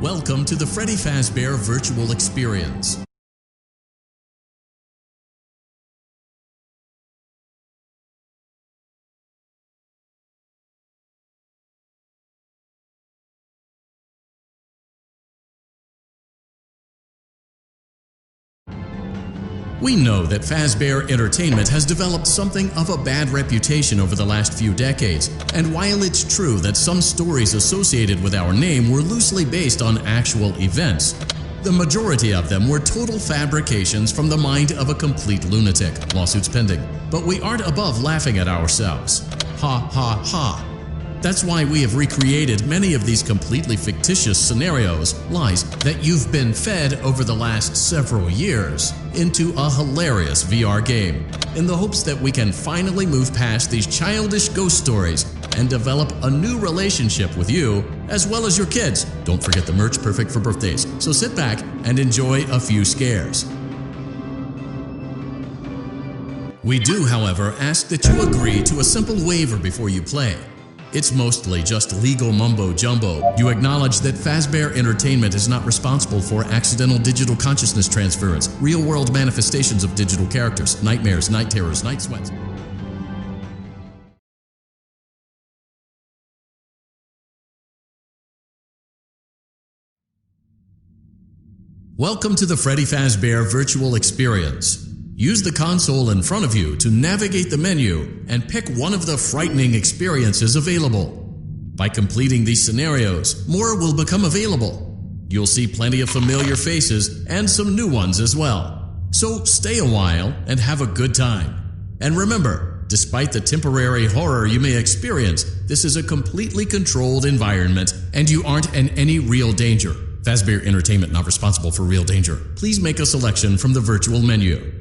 Welcome to the Freddy Fazbear Virtual Experience. We know that Fazbear Entertainment has developed something of a bad reputation over the last few decades, and while it's true that some stories associated with our name were loosely based on actual events, the majority of them were total fabrications from the mind of a complete lunatic. Lawsuits pending. But we aren't above laughing at ourselves. Ha ha ha. That's why we have recreated many of these completely fictitious scenarios, lies, that you've been fed over the last several years into a hilarious VR game, in the hopes that we can finally move past these childish ghost stories and develop a new relationship with you, as well as your kids. Don't forget the merch, perfect for birthdays. So sit back and enjoy a few scares. We do, however, ask that you agree to a simple waiver before you play. It's mostly just legal mumbo-jumbo. You acknowledge that Fazbear Entertainment is not responsible for accidental digital consciousness transference, real-world manifestations of digital characters, nightmares, night terrors, night sweats. Welcome to the Freddy Fazbear Virtual Experience. Use the console in front of you to navigate the menu and pick one of the frightening experiences available. By completing these scenarios, more will become available. You'll see plenty of familiar faces and some new ones as well. So stay a while and have a good time. And remember, despite the temporary horror you may experience, this is a completely controlled environment and you aren't in any real danger. Fazbear Entertainment not responsible for real danger. Please make a selection from the virtual menu.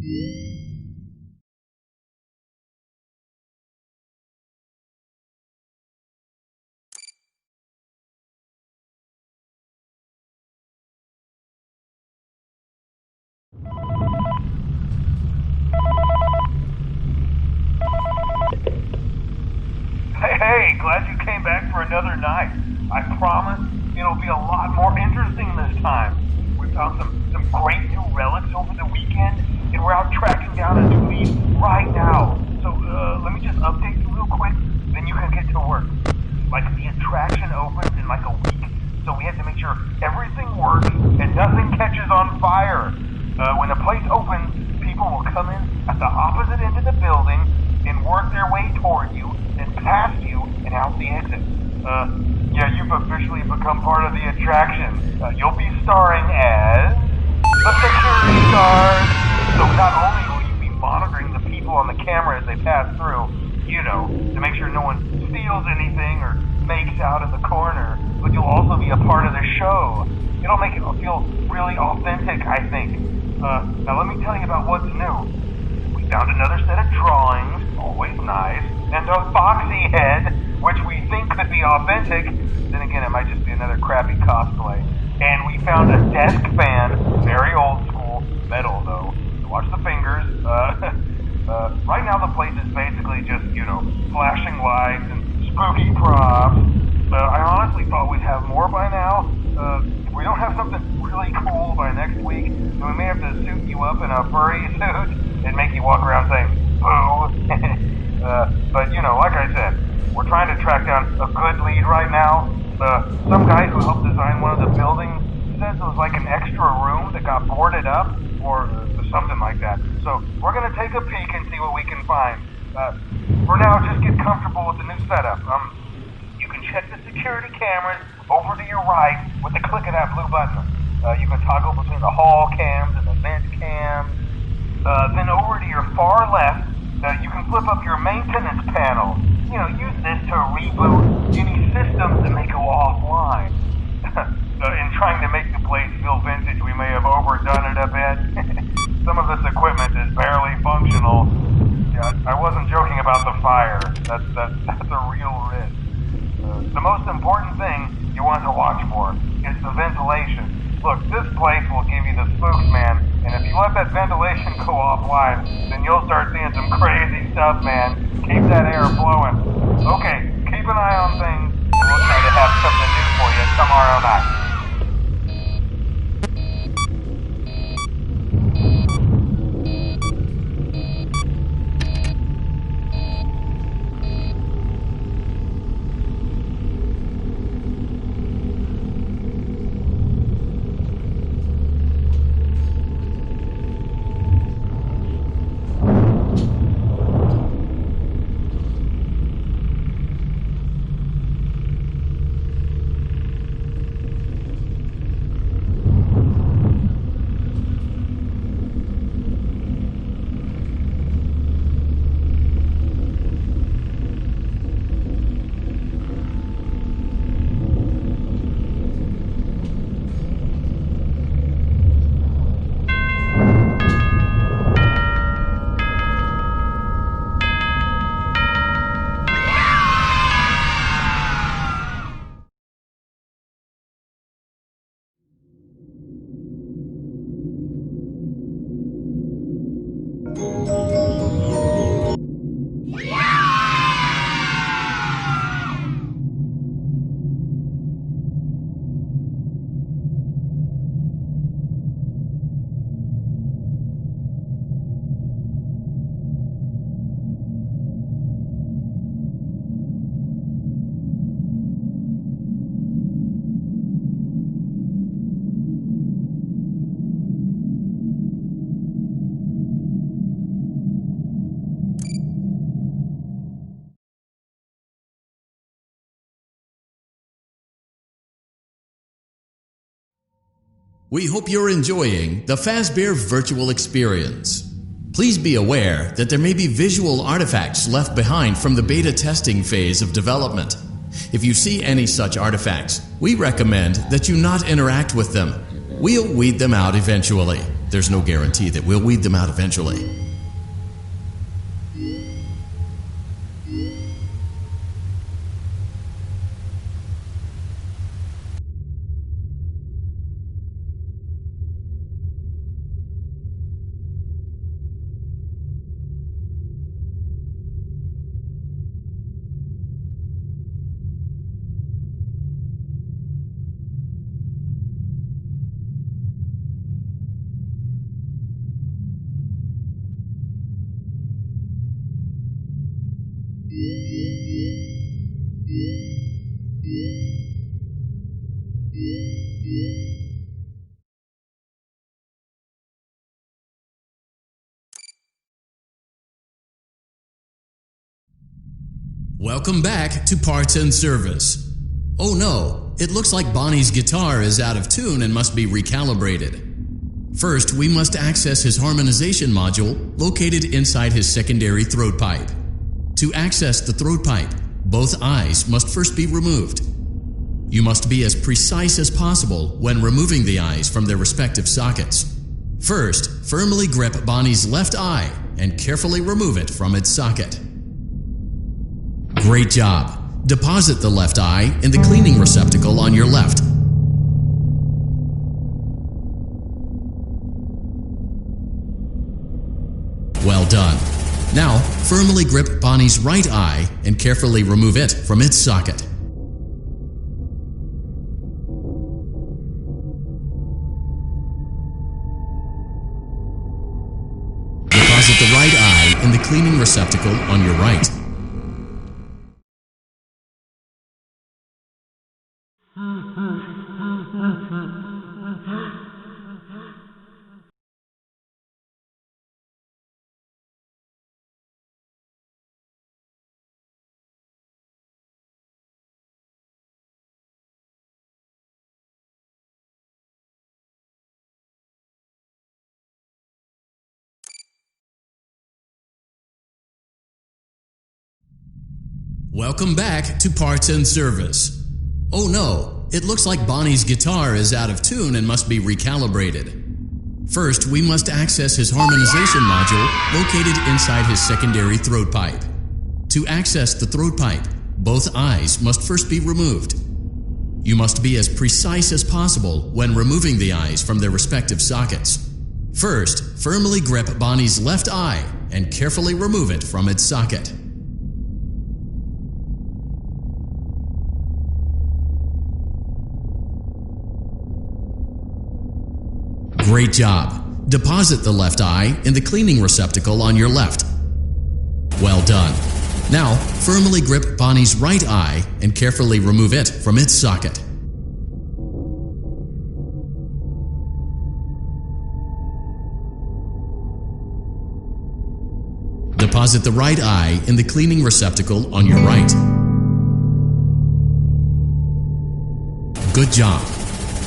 Hey, glad you came back for another night. I promise it'll be a lot more interesting this time. We found some great new relics over the weekend, and we're out tracking down a new lead right now. So let me just update you real quick, then you can get to work. Like, the attraction opens in like a week, so we have to make sure everything works and nothing catches on fire. When the place opens, people will come in at the opposite end of the building and work their way toward you, then past you, and out the exit. Yeah, you've officially become part of the attraction. You'll be starring as the security guard. So not only will you be monitoring the people on the camera as they pass through, you know, to make sure no one steals anything or makes out in the corner, but you'll also be a part of the show. It'll make it feel really authentic, I think. Now let me tell you about what's new. We found another set of drawings, always nice, and a foxy head, which we think could be authentic. Then again, it might just be another crappy cosplay. And we found a desk fan, very old school, metal though. So watch the fingers. Right now the place is basically just, you know, flashing lights and spooky props. I honestly thought we'd have more by now. If we don't have something really cool by next week, then we may have to suit you up in a furry suit and make you walk around saying, boo. But, you know, like I said, we're trying to track down a good lead right now. Some guy who helped design one of the buildings says it was like an extra room that got boarded up, or something like that. So we're going to take a peek and see what we can find. For now, just get comfortable with the new setup. You can check the security cameras over to your right with the click of that blue button. You can toggle between the hall cams and the vent cams. Then over to your far left, you can flip up your maintenance panel. You know, use this to reboot any systems that may go offline. In trying to make the place feel vintage, we may have overdone it a bit. Some of this equipment is barely functional. Yeah, I wasn't joking about the fire. That's a real risk. The most important thing you want to watch for is the ventilation. Look, this place will give you the spooks, man, and if you let that ventilation go offline, then you'll start seeing some crazy stuff, man. Keep that air flowing. Okay, keep an eye on things, and we'll try to have something new for you tomorrow night. We hope you're enjoying the Fazbear virtual experience. Please be aware that there may be visual artifacts left behind from the beta testing phase of development. If you see any such artifacts, we recommend that you not interact with them. We'll weed them out eventually. There's no guarantee that we'll weed them out eventually. Welcome back to Parts and Service. Oh no, it looks like Bonnie's guitar is out of tune and must be recalibrated. First, we must access his harmonization module located inside his secondary throat pipe. To access the throat pipe, both eyes must first be removed. You must be as precise as possible when removing the eyes from their respective sockets. First, firmly grip Bonnie's left eye and carefully remove it from its socket. Great job! Deposit the left eye in the cleaning receptacle on your left. Well done. Now, firmly grip Bonnie's right eye and carefully remove it from its socket. Deposit the right eye in the cleaning receptacle on your right. Welcome back to Parts and Service. Oh no, it looks like Bonnie's guitar is out of tune and must be recalibrated. First, we must access his harmonization module located inside his secondary throat pipe. To access the throat pipe, both eyes must first be removed. You must be as precise as possible when removing the eyes from their respective sockets. First, firmly grip Bonnie's left eye and carefully remove it from its socket. Great job! Deposit the left eye in the cleaning receptacle on your left. Well done. Now, firmly grip Bonnie's right eye and carefully remove it from its socket. Deposit the right eye in the cleaning receptacle on your right. Good job.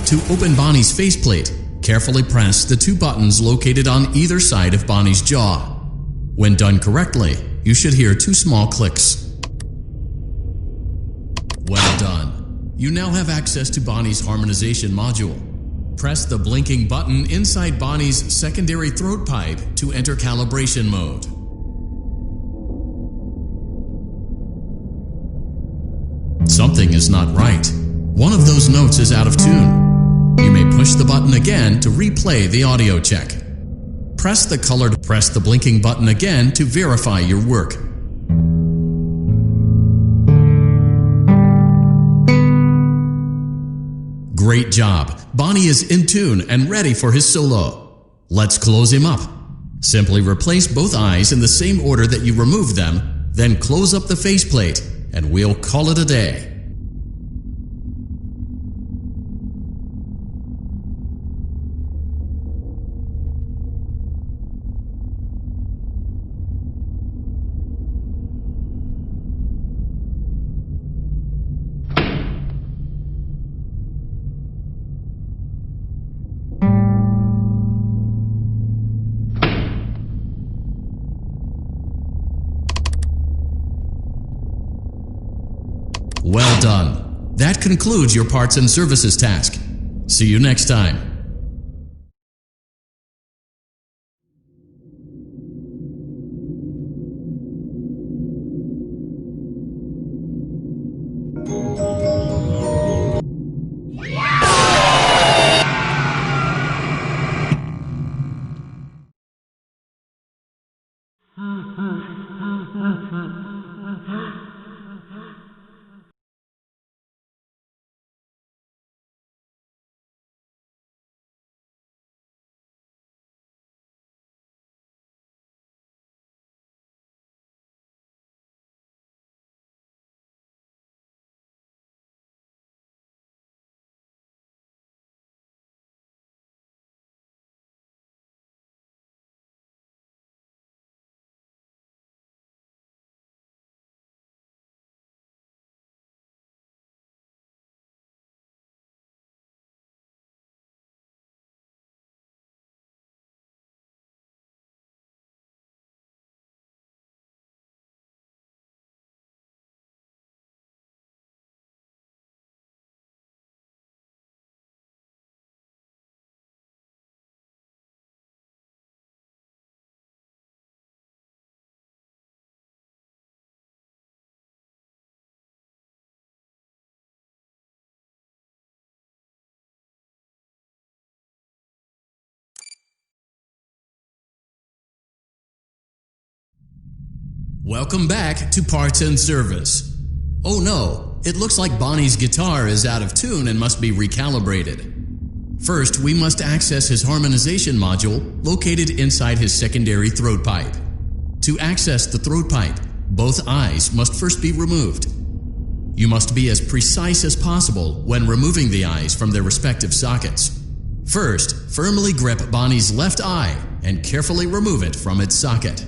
To open Bonnie's faceplate, carefully press the two buttons located on either side of Bonnie's jaw. When done correctly, you should hear two small clicks. Well done. You now have access to Bonnie's harmonization module. Press the blinking button inside Bonnie's secondary throat pipe to enter calibration mode. Something is not right. One of those notes is out of tune. You may push the button again to replay the audio check. Press the blinking button again to verify your work. Great job! Bonnie is in tune and ready for his solo. Let's close him up. Simply replace both eyes in the same order that you removed them, then close up the faceplate, and we'll call it a day. Well done. That concludes your parts and services task. See you next time. Welcome back to Parts and Service. Oh no, it looks like Bonnie's guitar is out of tune and must be recalibrated. First, we must access his harmonization module located inside his secondary throat pipe. To access the throat pipe, both eyes must first be removed. You must be as precise as possible when removing the eyes from their respective sockets. First, firmly grip Bonnie's left eye and carefully remove it from its socket.